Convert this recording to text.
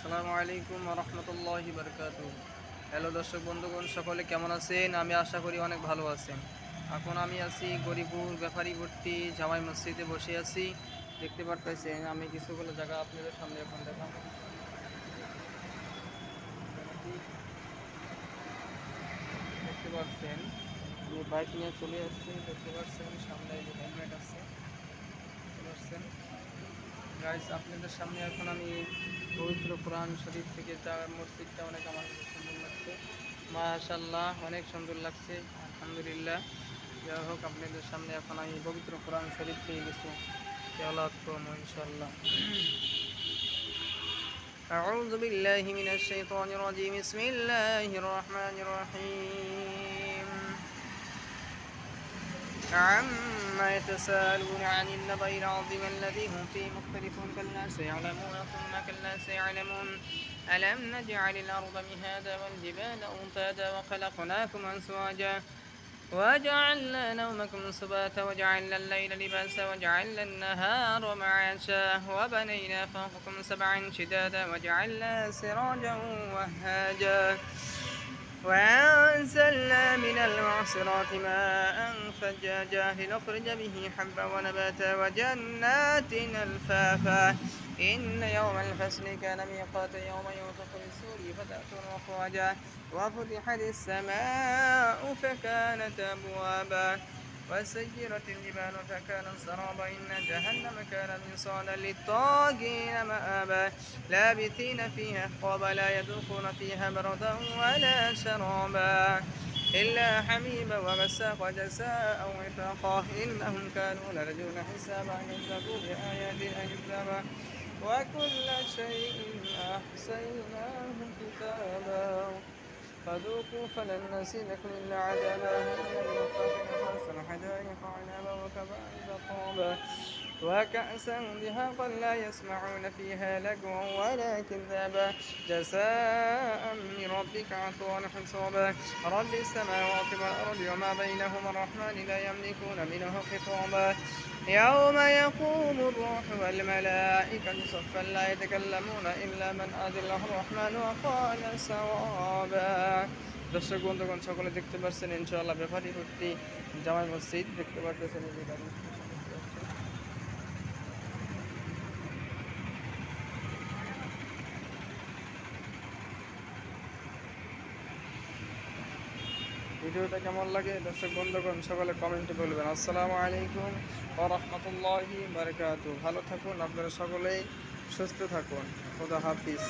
আসসালামু আলাইকুম ওয়া রাহমাতুল্লাহি ওয়া বারাকাতুহু। হ্যালো দর্শক বন্ধুগণ, সকলে কেমন আছেন? আমি আশা করি অনেক ভালো আছেন। এখন আমি আছি গরিপুর ব্যাপারীপট্টি জামাই মসজিদে বসে আছি। দেখতে পারতেছেন আমি কিছুগুলো জায়গা আপনাদের সামনে এখন দেখাবো। দেখতে পাচ্ছেন আমি বাইক নিয়ে চলে আসছি। দেখতে পাচ্ছেন সামনে এই যে হেলমেট আছে, দেখতে পাচ্ছেন গাইস। আপনাদের সামনে এখন আমি পবিত্র কোরআন শরীফ থেকে মসজিদটা অনেক আমার কাছে সুন্দর লাগছে, মাশাআল্লাহ অনেক সুন্দর লাগছে, আলহামদুলিল্লাহ। যাই হোক, আপনাদের সামনে এখন আমি পবিত্র কোরআন শরীফ থেকে কিছু তেলাওয়াত করব ইনশাআল্লাহ। أعوذ بالله من الشيطان الرجيم. بسم الله الرحمن الرحيم. عما يتساءلون عن النبأ العظيم الذي هم فيه مختلفون كلا سيعلمون ثم كلا سيعلمون ألم نجعل الأرض مهادا والجبال أوتادا وخلقناكم أزواجا وجعلنا نومكم سباتا وجعلنا الليل لباسا وجعلنا النهار معاشا وبنينا فوقكم سبعا شدادا وجعلنا سراجا وهاجا وأنزلنا من المعصرات ماء ثجاجا لنخرج به حبا ونباتا وجنات ألفافا إن يوم الفصل كان ميقاتا يوم ينفخ في الصور فتأتون أفواجا وفتحت السماء فكانت أبوابا وسيرت الجبال فكانت سرابا إن جهنم كان مرصادا للطاغين مآبا لابثين فيها أحقابا لا يذوقون فيها بردا ولا شرابا إلا حميما وغساقا جزاء وفاقا إنهم كانوا ليرجون حسابا كذبوا بآياتنا كذابا وكل شيء أحصيناه كتابا فذوقوا فلن نزيدكم إلا عذابا للمتقين حدائق عنبا وكواعب طابا وكأسا دهاقا لا يسمعون فيها لغوا ولا كذابا جزاء من ربك عطاء حسابا رب السماوات والأرض وما بينهما الرحمن لا يملكون منه خطابا يوم يقوم الروح والملائكة صفا لا يتكلمون إلا من أذن له الرحمن وقال صوابا। দর্শক বন্ধুগণ, সকলে দেখতে পাচ্ছেন ইনশাআল্লাহ ব্যাপারীপট্টি জামাই মসজিদ দেখতে পাচ্ছেন। ভিডিওটা কেমন লাগে দর্শক বন্ধুগণ সকলে কমেন্টে বলবেন। আসসালামু আলাইকুম ওয়া রাহমাতুল্লাহি ওয়া বারাকাতুহু। ভালো থাকুন আপনারা সকলেই, সুস্থ থাকুন। খোদা হাফিজ।